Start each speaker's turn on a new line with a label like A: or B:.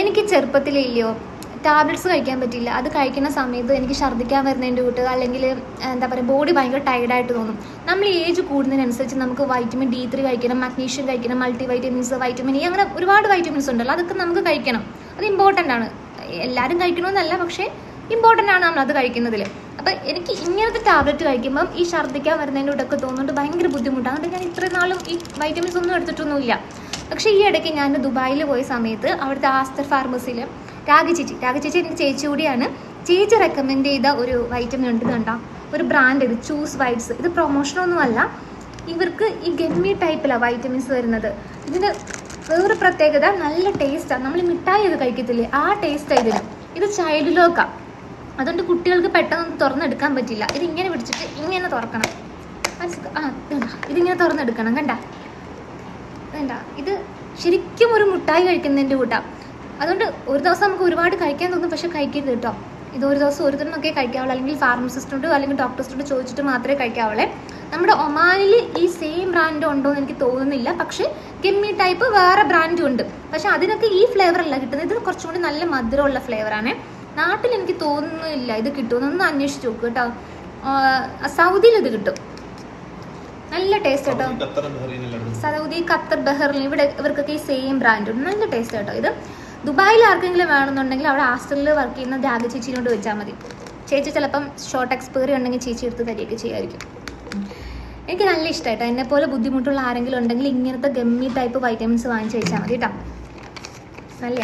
A: എനിക്ക് ചെറുപ്പത്തിലില്ലയോ ടാബ്ലറ്റ്സ് കഴിക്കാൻ പറ്റില്ല. അത് കഴിക്കുന്ന സമയത്ത് എനിക്ക് ഛർദ്ദിക്കാൻ വരുന്നതിൻ്റെ കൂട്ട്, അല്ലെങ്കിൽ എന്താ പറയുക, ബോഡി ഭയങ്കര ടയർഡായിട്ട് തോന്നും. നമ്മൾ ഏജ് കൂടുന്നതിനനുസരിച്ച് നമുക്ക് വൈറ്റമിൻ D3 കഴിക്കണം, മഗ്നീഷ്യം കഴിക്കണം, മൾട്ടി വൈറ്റമിൻസ്, വൈറ്റമിൻ E, അങ്ങനെ ഒരുപാട് വൈറ്റമിൻസ് ഉണ്ടല്ലോ, അതൊക്കെ നമുക്ക് കഴിക്കണം. അത് ഇമ്പോർട്ടൻ്റ് ആണ്. എല്ലാവരും കഴിക്കണമെന്നല്ല, പക്ഷേ ഇമ്പോർട്ടൻ്റ് ആണ് നമ്മൾ അത് കഴിക്കുന്നതിൽ. അപ്പം എനിക്ക് ഇങ്ങനത്തെ ടാബ്ലറ്റ് കഴിക്കുമ്പം ഈ ഛർദ്ദിക്കാൻ വരുന്നതിൻ്റെ കൂട്ടൊക്കെ തോന്നുന്നുണ്ട് ഭയങ്കര ബുദ്ധിമുട്ടാണ്. അതുകൊണ്ട് ഞാൻ ഇത്രയും നാളും ഈ വൈറ്റമിൻസ് ഒന്നും എടുത്തിട്ടൊന്നുമില്ല. പക്ഷേ ഈ ഇടയ്ക്ക് ഞാൻ ദുബായിൽ പോയ സമയത്ത് അവിടുത്തെ ആസ്റ്റർ ഫാർമസിയിൽ രാഗി ചേച്ചി എൻ്റെ ചേച്ചി കൂടിയാണ്. ചേച്ചി റെക്കമെൻഡ് ചെയ്ത ഒരു വൈറ്റമിൻ ഉണ്ട്, കണ്ടോ, ഒരു ബ്രാൻഡ്, ഇത് ചൂസ് വൈറ്റ്സ്. ഇത് പ്രൊമോഷനൊന്നുമല്ല, ഇവർക്ക് ഈ ഗമ്മി ടൈപ്പിലാണ് വൈറ്റമിൻസ് വരുന്നത്. ഇതിൻ്റെ വേറെ പ്രത്യേകത നല്ല ടേസ്റ്റാണ്. നമ്മൾ മിഠായി ഒക്കെ കഴിക്കത്തില്ലേ, ആ ടേസ്റ്റാണ് ഇതിന്. ഇത് ചൈൽഡ് ലോക്കാണ്, അതുകൊണ്ട് കുട്ടികൾക്ക് പെട്ടെന്ന് തുറന്നെടുക്കാൻ പറ്റില്ല. ഇതിങ്ങനെ പിടിച്ചിട്ട് ഇങ്ങനെ തുറക്കണം. ഇതിങ്ങനെ തുറന്നെടുക്കണം. കണ്ട, ഇത് ശരിക്കും ഒരു മിഠായി കഴിക്കുന്നതിൻ്റെ കൂട്ടാണ്. അതുകൊണ്ട് ഒരു ദിവസം നമുക്ക് ഒരുപാട് കഴിക്കാൻ തോന്നും, പക്ഷെ കഴിക്കരുത് കേട്ടോ. ഇത് ഒരു ദിവസം ഒരുത്തരമൊക്കെ കഴിക്കാവുള്ളൂ, അല്ലെങ്കിൽ ഫാർമസിസ്റ്റോട് അല്ലെങ്കിൽ ഡോക്ടേഴ്സിനോട് ചോദിച്ചിട്ട് മാത്രമേ കഴിക്കാവുള്ളേ. നമ്മുടെ ഒമാനിൽ ഈ സെയിം ബ്രാൻഡ് ഉണ്ടോ എന്ന് എനിക്ക് തോന്നുന്നില്ല, പക്ഷേ ഗമ്മി ടൈപ്പ് വേറെ ബ്രാൻഡും ഉണ്ട്. പക്ഷെ അതിനൊക്കെ ഈ ഫ്ലേവർ അല്ല കിട്ടുന്നത്, ഇത് കുറച്ചും കൂടി നല്ല മധുരമുള്ള ഫ്ലേവറാണ്. നാട്ടിൽ എനിക്ക് തോന്നുന്നില്ല ഇത് കിട്ടുമെന്നൊന്ന് അന്വേഷിച്ച് നോക്കുക കേട്ടോ. സൗദിയിൽ ഇത് കിട്ടും, നല്ല ടേസ്റ്റ് കേട്ടോ. സൗദി, ഖത്തർ, ബഹ്റിൻ, ഇവിടെ ഇവർക്കൊക്കെ ഈ സെയിം ബ്രാൻഡ് ഉണ്ട്, നല്ല ടേസ്റ്റ് കേട്ടോ. ഇത് ദുബായിൽ ആർക്കെങ്കിലും വേണമെന്നുണ്ടെങ്കിൽ അവിടെ ഹാസ്റ്റലിൽ വർക്ക് ചെയ്യുന്ന രാഗ ചേച്ചിനോട് വെച്ചാൽ മതി. ചേച്ചി ചിലപ്പം ഷോർട്ട് എക്സ്പയറി ഉണ്ടെങ്കിൽ ചേച്ചി എടുത്ത് തരികയൊക്കെ ചെയ്യുമായിരിക്കും. എനിക്ക് നല്ല ഇഷ്ടമായിട്ടോ. എന്നെപ്പോലെ ബുദ്ധിമുട്ടുള്ള ആരെങ്കിലും ഉണ്ടെങ്കിൽ ഇങ്ങനത്തെ ഗമ്മി ടൈപ്പ് വൈറ്റമിൻസ് വാങ്ങിച്ച് കഴിച്ചാൽ മതി കേട്ടോ. നല്ല